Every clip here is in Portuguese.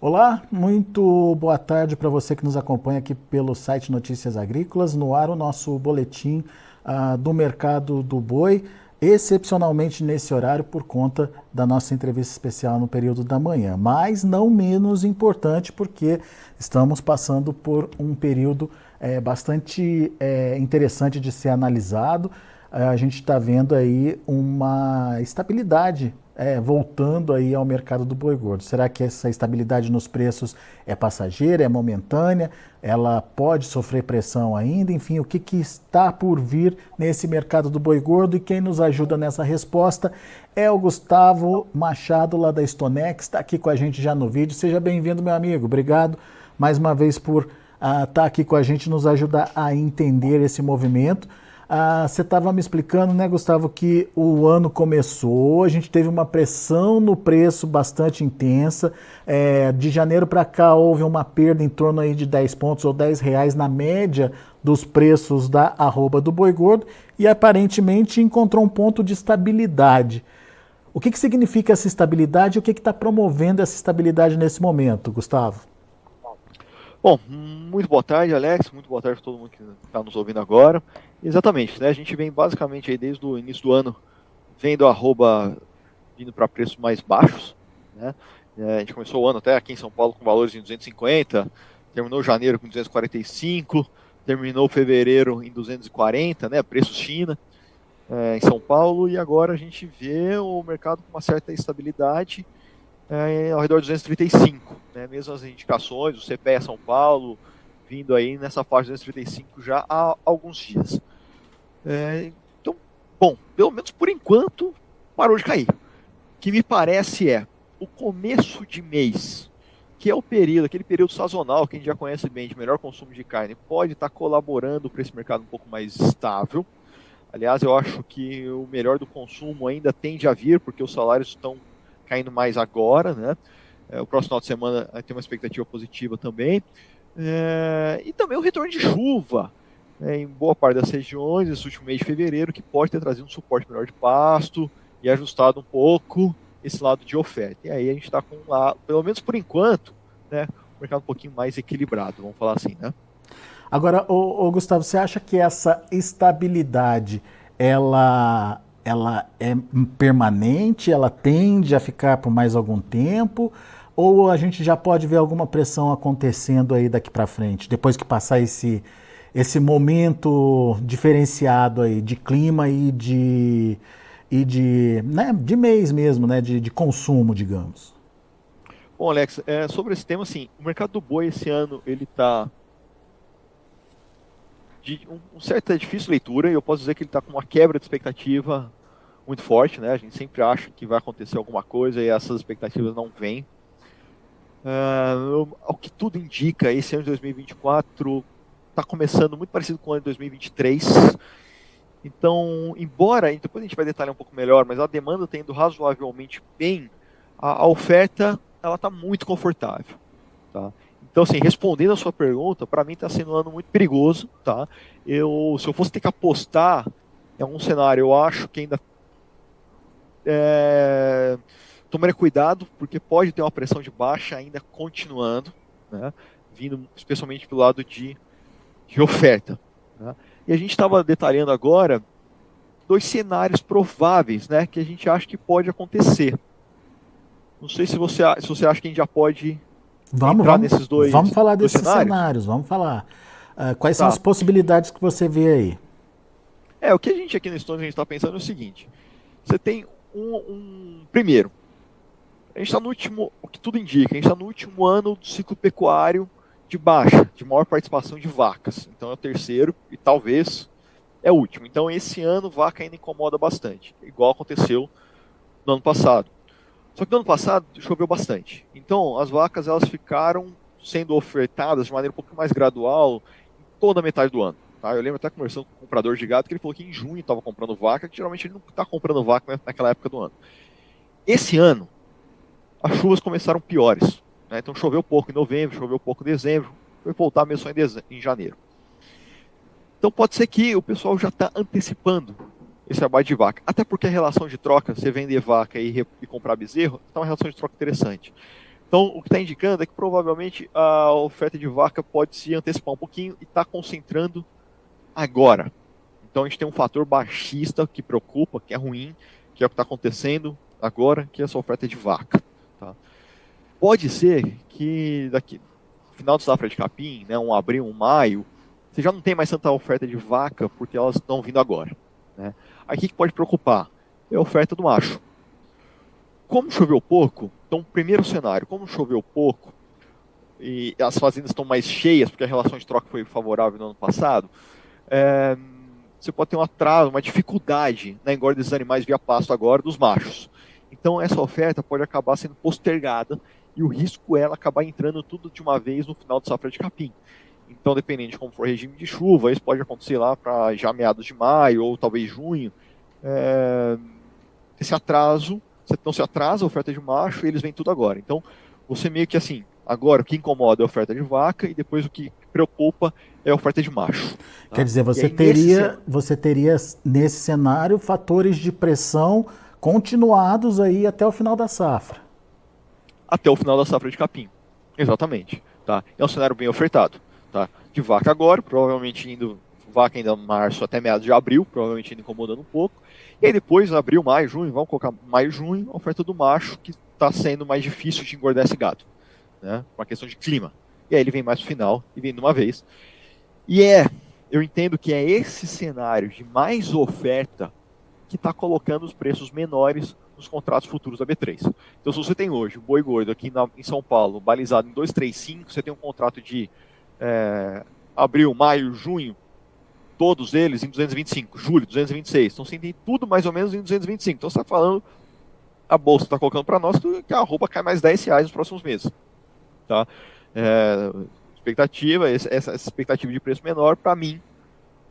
Olá, muito boa tarde para você que nos acompanha aqui pelo site Notícias Agrícolas. No ar o nosso boletim do mercado do boi, excepcionalmente nesse horário por conta da nossa entrevista especial no período da manhã. Mas não menos importante porque estamos passando por um período bastante interessante de ser analisado. A gente está vendo aí uma estabilidade voltando aí ao mercado do boi gordo. Será que essa estabilidade nos preços é passageira, é momentânea? Ela pode sofrer pressão ainda? Enfim, o que está por vir nesse mercado do boi gordo? E quem nos ajuda nessa resposta é o Gustavo Machado, lá da Stonex, está aqui com a gente já no vídeo. Seja bem-vindo, meu amigo. Obrigado mais uma vez por estar aqui com a gente, nos ajudar a entender esse movimento. Você estava me explicando, né, Gustavo, que o ano começou, a gente teve uma pressão no preço bastante intensa. De janeiro para cá houve uma perda em torno aí de 10 pontos ou R$ 10 na média dos preços da arroba do boi gordo e aparentemente encontrou um ponto de estabilidade. O que significa essa estabilidade e o que está promovendo essa estabilidade nesse momento, Gustavo? Bom, muito boa tarde, Alex, muito boa tarde a todo mundo que está nos ouvindo agora. Exatamente, né? A gente vem basicamente aí desde o início do ano vendo a arroba vindo para preços mais baixos, né? A gente começou o ano até aqui em São Paulo com valores em 250, terminou janeiro com 245, terminou fevereiro em 240, né? Preços China em São Paulo, e agora a gente vê o mercado com uma certa estabilidade ao redor de 235, né? Mesmo as indicações, o CPE São Paulo vindo aí nessa faixa de 235 já há alguns dias. Então, bom, pelo menos por enquanto parou de cair. O que me parece o começo de mês, que é o período, aquele período sazonal que a gente já conhece bem, de melhor consumo de carne, pode estar colaborando para esse mercado um pouco mais estável. Aliás, eu acho que o melhor do consumo ainda tende a vir, porque os salários estão caindo mais agora, né? O próximo final de semana tem uma expectativa positiva também. E também o retorno de chuva em boa parte das regiões, esse último mês de fevereiro, que pode ter trazido um suporte melhor de pasto e ajustado um pouco esse lado de oferta. E aí a gente está com, pelo menos por enquanto, né, um mercado um pouquinho mais equilibrado, vamos falar assim, né? Agora, Gustavo, você acha que essa estabilidade, ela é permanente, ela tende a ficar por mais algum tempo, ou a gente já pode ver alguma pressão acontecendo aí daqui para frente, depois que passar esse momento diferenciado aí de clima e de mês mesmo, né, de consumo, digamos? Bom, Alex, sobre esse tema, assim, o mercado do boi esse ano, ele está de certa difícil leitura, e eu posso dizer que ele está com uma quebra de expectativa muito forte, né? A gente sempre acha que vai acontecer alguma coisa e essas expectativas não vêm. Ao que tudo indica, esse ano de 2024 está começando muito parecido com o ano de 2023. Então, embora, depois a gente vai detalhar um pouco melhor, mas a demanda está indo razoavelmente bem, a oferta ela está muito confortável, tá? Então, assim, respondendo a sua pergunta, para mim está sendo um ano muito perigoso, tá? Se eu fosse ter que apostar em algum cenário, eu acho que ainda tomaria cuidado, porque pode ter uma pressão de baixa ainda continuando, né? Vindo especialmente pelo lado de oferta, né? E a gente estava detalhando agora 2 cenários prováveis, né, que a gente acha que pode acontecer. Não sei se você acha que a gente já pode entrar nesses dois. Vamos falar desses cenários, vamos falar. Quais são as possibilidades que você vê aí? O que a gente aqui no Stonex a gente está pensando é o seguinte: você tem primeiro, a gente está no último, o que tudo indica, a gente está no último ano do ciclo pecuário de baixa, de maior participação de vacas. Então é o terceiro e talvez é o último. Então esse ano vaca ainda incomoda bastante, igual aconteceu no ano passado. Só que no ano passado choveu bastante. Então as vacas elas ficaram sendo ofertadas de maneira um pouco mais gradual em toda a metade do ano. Tá? Eu lembro até conversando com um comprador de gado que ele falou que em junho estava comprando vaca, que geralmente ele não está comprando vaca naquela época do ano. Esse ano, as chuvas começaram piores, né? Então choveu pouco em novembro, choveu pouco em dezembro, foi voltar mesmo só em janeiro. Então pode ser que o pessoal já está antecipando esse abate de vaca. Até porque a relação de troca, você vender vaca e comprar bezerro, está uma relação de troca interessante. Então, o que está indicando é que provavelmente a oferta de vaca pode se antecipar um pouquinho e está concentrando agora. Então, a gente tem um fator baixista que preocupa, que é ruim, que é o que está acontecendo agora, que é essa oferta de vaca. Tá? Pode ser que daqui final de safra de capim, né, um abril, um maio, você já não tem mais tanta oferta de vaca porque elas estão vindo agora. Né? Aí o que pode preocupar? É a oferta do macho. Como choveu pouco, então primeiro cenário, como choveu pouco e as fazendas estão mais cheias porque a relação de troca foi favorável no ano passado, você pode ter um atraso, uma dificuldade na engorda desses animais via pasto agora dos machos. Então essa oferta pode acabar sendo postergada e o risco é ela acabar entrando tudo de uma vez no final de safra de capim. Então, dependendo de como for o regime de chuva, isso pode acontecer lá para já meados de maio ou talvez junho. Esse atraso, então se atrasa a oferta de macho e eles vêm tudo agora. Então, você meio que assim, agora o que incomoda é a oferta de vaca e depois o que preocupa é a oferta de macho. Tá? Quer dizer, você teria nesse cenário fatores de pressão continuados aí até o final da safra. Até o final da safra de capim. Exatamente. Tá? É um cenário bem ofertado. Tá? De vaca agora, provavelmente indo vaca ainda março até meados de abril, provavelmente ainda incomodando um pouco. E aí depois, abril, maio, junho, vamos colocar maio, junho, a oferta do macho, que está sendo mais difícil de engordar esse gado. Né? Uma questão de clima. E aí ele vem mais no final e vem de uma vez. E eu entendo que é esse cenário de mais oferta que está colocando os preços menores nos contratos futuros da B3. Então, se você tem hoje o boi gordo aqui em São Paulo, balizado em 235, você tem um contrato de abril, maio, junho, todos eles em 225, julho, 226. Então, você tem tudo mais ou menos em 225. Então, você está falando, a bolsa está colocando para nós que a arroba cai mais R$10 nos próximos meses. Tá? Essa expectativa de preço menor, para mim,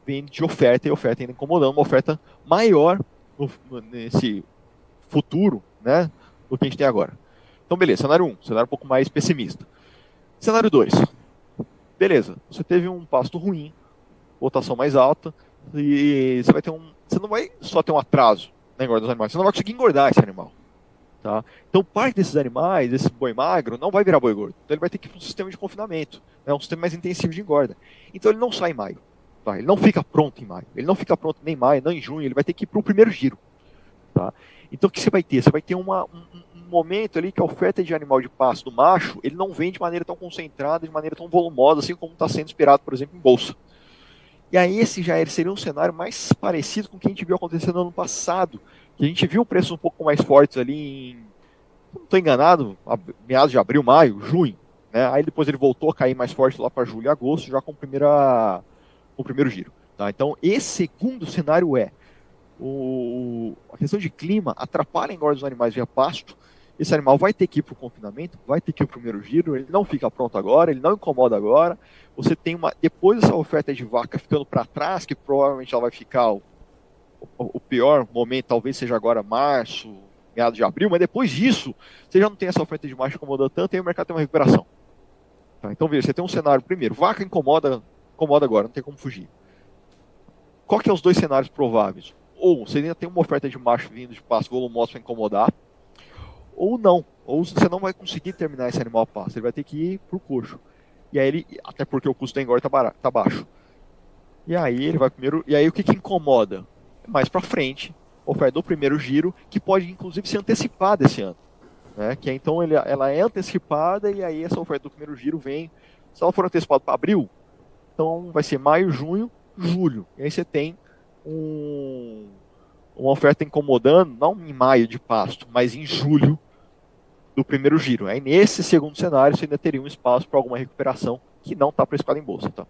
vem de oferta, e oferta ainda incomodando, uma oferta maior nesse futuro, né, do que a gente tem agora. Então, beleza, cenário 1, cenário um pouco mais pessimista. Cenário 2, beleza, você teve um pasto ruim, rotação mais alta, e você não vai só ter um atraso na engorda dos animais, você não vai conseguir engordar esse animal. Tá? Então, parte desses animais, desse boi magro, não vai virar boi gordo. Então, ele vai ter que ir para um sistema de confinamento, um sistema mais intensivo de engorda. Então, ele não sai em maio. Tá? Ele não fica pronto em maio. Ele não fica pronto nem em maio, nem em junho. Ele vai ter que ir para o primeiro giro. Tá? Então, o que você vai ter? Você vai ter um momento ali que a oferta de animal de pasto do macho, ele não vem de maneira tão concentrada, de maneira tão volumosa, assim como está sendo esperado, por exemplo, em bolsa. E aí esse já seria um cenário mais parecido com o que a gente viu acontecendo no ano passado, que a gente viu preços um pouco mais fortes ali não estou enganado, meados de abril, maio, junho. Né? Aí depois ele voltou a cair mais forte lá para julho e agosto, já com o primeiro giro. Tá? Então, esse segundo cenário a questão de clima atrapalha a engorda dos animais via pasto. Esse animal vai ter que ir para o confinamento, vai ter que ir para o primeiro giro, ele não fica pronto agora, ele não incomoda agora. Você tem depois dessa oferta de vaca ficando para trás, que provavelmente ela vai ficar o pior momento, talvez seja agora março, meados de abril, mas depois disso, você já não tem essa oferta de macho incomodando tanto, e aí o mercado tem uma recuperação. Tá? Então, veja, você tem um cenário, primeiro, vaca incomoda agora, não tem como fugir. Qual que é os dois cenários prováveis? Ou você ainda tem uma oferta de macho vindo de pasto volumoso para incomodar, ou não. Ou você não vai conseguir terminar esse animal a pasto, ele vai ter que ir para o coxo. E aí até porque o custo da engorda tá baixo. E aí ele vai primeiro. E aí o que incomoda? Mais para frente, oferta do primeiro giro, que pode inclusive ser antecipada esse ano. Né? Que então ela é antecipada e aí essa oferta do primeiro giro vem. Se ela for antecipada para abril, então vai ser maio, junho, julho. E aí você tem uma oferta incomodando, não em maio de pasto, mas em julho do primeiro giro. Aí nesse segundo cenário você ainda teria um espaço para alguma recuperação que não está precificada em bolsa. Tá?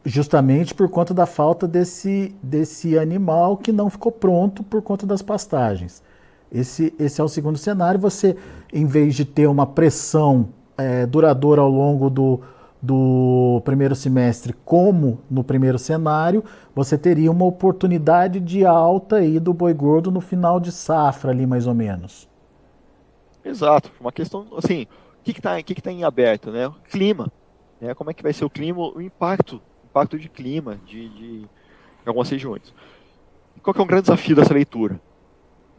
Justamente por conta da falta desse animal que não ficou pronto por conta das pastagens. Esse é o segundo cenário. Você, em vez de ter uma pressão duradoura ao longo do primeiro semestre, como no primeiro cenário, você teria uma oportunidade de alta aí do boi gordo no final de safra ali, mais ou menos. Exato. Uma questão, assim, o que tá em aberto, né? O clima. Né? Como é que vai ser o clima, o impacto de clima de algumas regiões. E qual que é um grande desafio dessa leitura?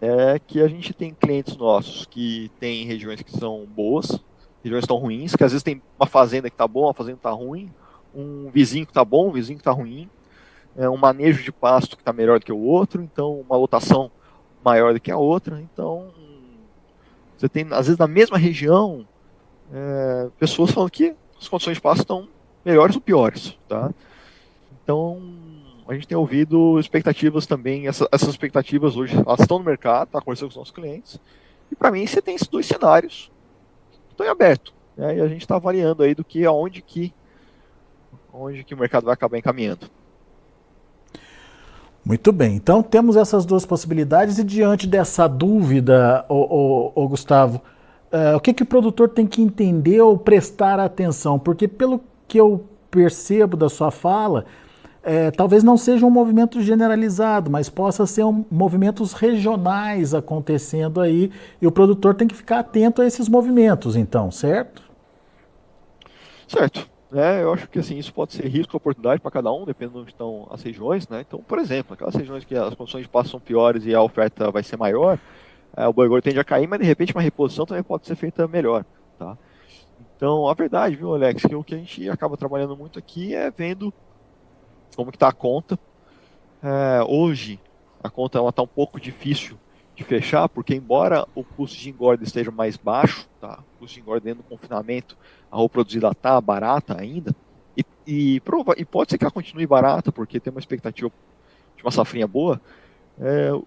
é que a gente tem clientes nossos que tem regiões que são boas, regiões que estão ruins, que às vezes tem uma fazenda que está boa, uma fazenda que está ruim, um vizinho que está bom, um vizinho que está ruim, um manejo de pasto que está melhor do que o outro, então uma lotação maior do que a outra. Então, você tem, às vezes, na mesma região, pessoas falando que as condições de pasto estão melhores ou piores. Tá? Então, a gente tem ouvido expectativas também, essas expectativas hoje, elas estão no mercado, está conversando com os nossos clientes, e para mim você tem esses dois cenários que estão em aberto, né? E a gente está avaliando aí onde que o mercado vai acabar encaminhando. Muito bem, então temos essas duas possibilidades e diante dessa dúvida, Gustavo, o que o produtor tem que entender ou prestar atenção? Porque pelo que eu percebo da sua fala, talvez não seja um movimento generalizado, mas possa ser movimentos regionais acontecendo aí e o produtor tem que ficar atento a esses movimentos, então, certo? Certo. Eu acho que assim, isso pode ser risco ou oportunidade para cada um, dependendo de onde estão as regiões. Né? Então, por exemplo, aquelas regiões que as condições de pasto são piores e a oferta vai ser maior, o boi gordo tende a cair, mas de repente uma reposição também pode ser feita melhor. Tá? Então, a verdade, viu, Alex, que o que a gente acaba trabalhando muito aqui é vendo como que está a conta. Hoje, a conta está um pouco difícil de fechar, porque embora o custo de engorda esteja mais baixo, tá? O custo de engorda dentro do confinamento, a roupa produzida está barata ainda, e pode ser que ela continue barata, porque tem uma expectativa de uma safrinha boa, o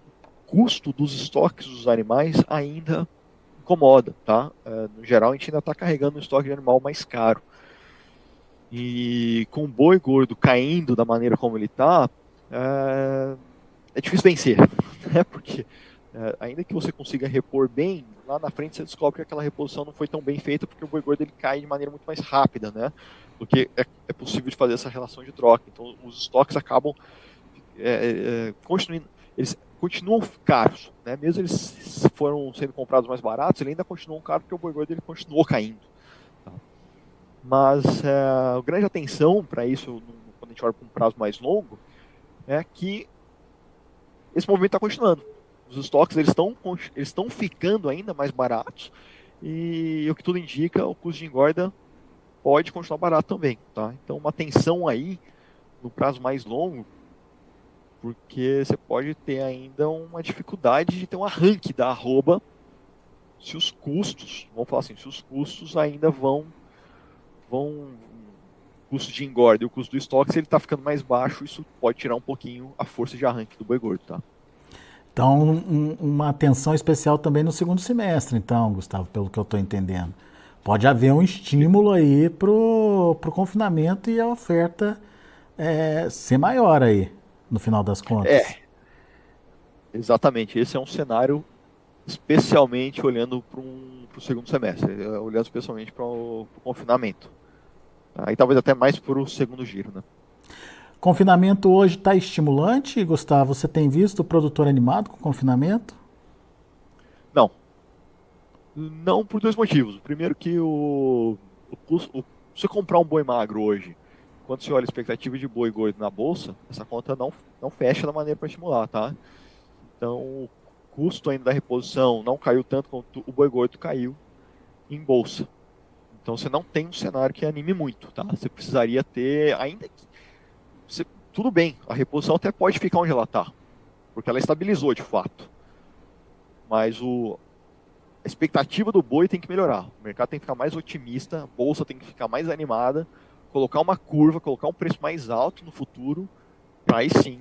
custo dos estoques dos animais ainda incomoda. Tá? No geral, a gente ainda está carregando um estoque de animal mais caro. E com o boi gordo caindo da maneira como ele está, é difícil vencer, né? Porque ainda que você consiga repor bem, lá na frente você descobre que aquela reposição não foi tão bem feita porque o boi gordo ele cai de maneira muito mais rápida, né? Do que é possível de fazer essa relação de troca. Então os estoques acabam eles continuam caros, né? Mesmo eles foram sendo comprados mais baratos, eles ainda continuam caros porque o boi gordo ele continuou caindo. Tá? Mas a grande atenção para isso, quando a gente olha para um prazo mais longo, é que esse movimento está continuando. Os estoques eles estão ficando ainda mais baratos e o que tudo indica, o custo de engorda pode continuar barato também. Tá? Então, uma atenção aí no prazo mais longo, porque você pode ter ainda uma dificuldade de ter um arranque da arroba se os custos, vamos falar assim, se os custos ainda vão o custo de engorda e o custo do estoque, se ele está ficando mais baixo, isso pode tirar um pouquinho a força de arranque do boi gordo, tá? Então, uma atenção especial também no segundo semestre, então, Gustavo, pelo que eu estou entendendo. Pode haver um estímulo aí pro confinamento e a oferta ser maior aí, no final das contas. Exatamente. Esse é um cenário especialmente olhando para o segundo semestre, olhando especialmente para o confinamento. Aí talvez até mais para o segundo giro, né? Confinamento hoje está estimulante, Gustavo? Você tem visto o produtor animado com o confinamento? Não. Não por dois motivos. Primeiro que se você comprar um boi magro hoje, quando você olha a expectativa de boi gordo na bolsa, essa conta não fecha da maneira para estimular, tá? Então, o custo ainda da reposição não caiu tanto quanto o boi gordo caiu em bolsa. Então, você não tem um cenário que anime muito, tá? Você precisaria ter, ainda que tudo bem, a reposição até pode ficar onde ela está, porque ela estabilizou de fato. Mas a expectativa do boi tem que melhorar. O mercado tem que ficar mais otimista, a bolsa tem que ficar mais animada, colocar uma curva, colocar um preço mais alto no futuro, para aí sim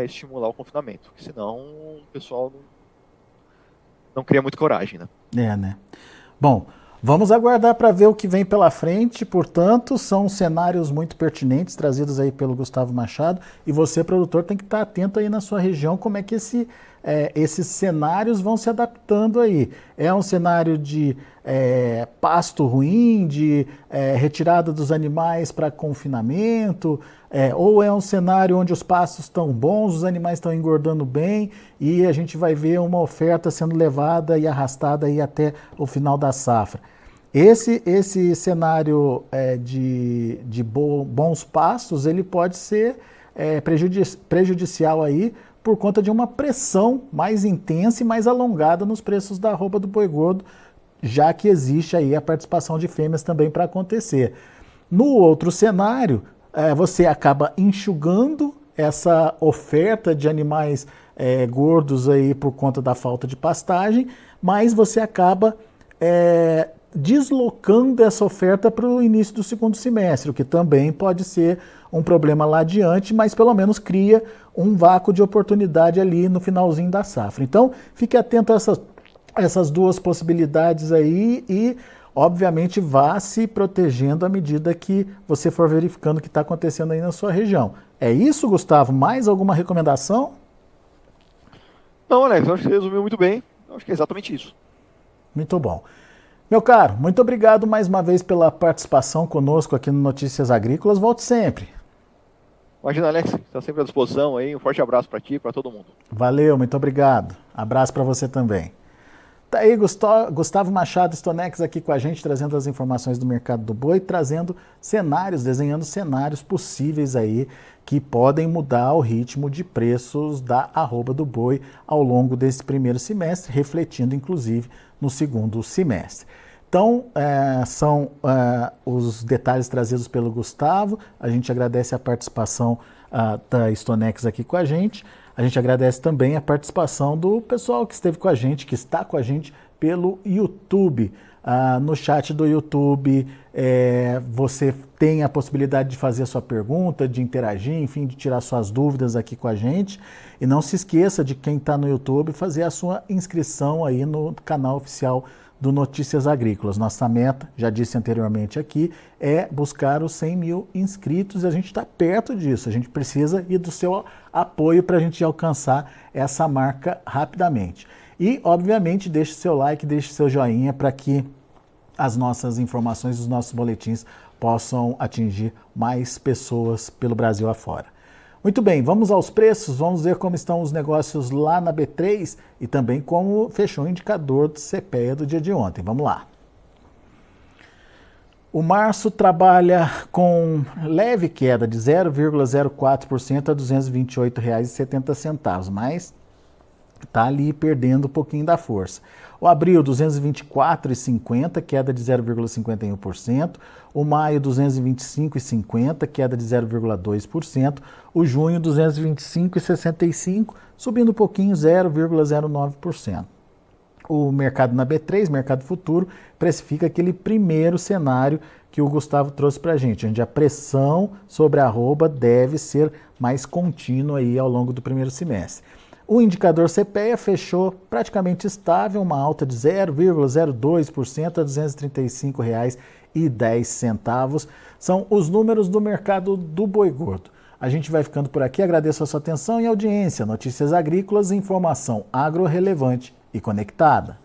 estimular o confinamento. Porque senão o pessoal não cria muita coragem, né? Né? Bom, vamos aguardar para ver o que vem pela frente, portanto, são cenários muito pertinentes trazidos aí pelo Gustavo Machado e você, produtor, tem que estar atento aí na sua região como é que esses cenários vão se adaptando aí. É um cenário de pasto ruim, de retirada dos animais para confinamento, ou é um cenário onde os pastos estão bons, os animais estão engordando bem e a gente vai ver uma oferta sendo levada e arrastada aí até o final da safra. Esse cenário de bons pastos, ele pode ser prejudicial aí por conta de uma pressão mais intensa e mais alongada nos preços da arroba do boi gordo, já que existe aí a participação de fêmeas também para acontecer. No outro cenário, você acaba enxugando essa oferta de animais gordos aí por conta da falta de pastagem, mas você acaba deslocando essa oferta para o início do segundo semestre, o que também pode ser um problema lá adiante, mas pelo menos cria um vácuo de oportunidade ali no finalzinho da safra. Então, fique atento a essas duas possibilidades aí e, obviamente, vá se protegendo à medida que você for verificando o que está acontecendo aí na sua região. É isso, Gustavo? Mais alguma recomendação? Não, Alex, eu acho que você resumiu muito bem. Eu acho que é exatamente isso. Muito bom. Meu caro, muito obrigado mais uma vez pela participação conosco aqui no Notícias Agrícolas. Volte sempre. Imagina, Alex, está sempre à disposição aí. Um forte abraço para ti e para todo mundo. Valeu, muito obrigado. Abraço para você também. Tá aí Gustavo Machado Stonex aqui com a gente, trazendo as informações do mercado do boi, trazendo cenários, desenhando cenários possíveis aí que podem mudar o ritmo de preços da arroba do boi ao longo desse primeiro semestre, refletindo inclusive no segundo semestre. Então, são os detalhes trazidos pelo Gustavo. A gente agradece a participação da Stonex aqui com a gente. A gente agradece também a participação do pessoal que esteve com a gente, que está com a gente pelo YouTube. No chat do YouTube, você tem a possibilidade de fazer a sua pergunta, de interagir, enfim, de tirar suas dúvidas aqui com a gente. E não se esqueça de quem está no YouTube fazer a sua inscrição aí no canal oficial do Notícias Agrícolas. Nossa meta, já disse anteriormente aqui, é buscar os 100 mil inscritos e a gente está perto disso. A gente precisa do seu apoio para a gente alcançar essa marca rapidamente. E, obviamente, deixe seu like, deixe seu joinha para que as nossas informações, os nossos boletins possam atingir mais pessoas pelo Brasil afora. Muito bem, vamos aos preços, vamos ver como estão os negócios lá na B3 e também como fechou o indicador do CPEA do dia de ontem. Vamos lá. O março trabalha com leve queda de 0,04% a R$ 228,70, mas está ali perdendo um pouquinho da força. O abril, 224,50, queda de 0,51%. O maio, 225,50, queda de 0,2%. O junho, 225,65, subindo um pouquinho, 0,09%. O mercado na B3, mercado futuro, precifica aquele primeiro cenário que o Gustavo trouxe para a gente, onde a pressão sobre a arroba deve ser mais contínua aí ao longo do primeiro semestre. O indicador CPEA fechou praticamente estável, uma alta de 0,02% a R$ 235,10. São os números do mercado do boi gordo. A gente vai ficando por aqui, agradeço a sua atenção e audiência. Notícias Agrícolas, informação agro relevante e conectada.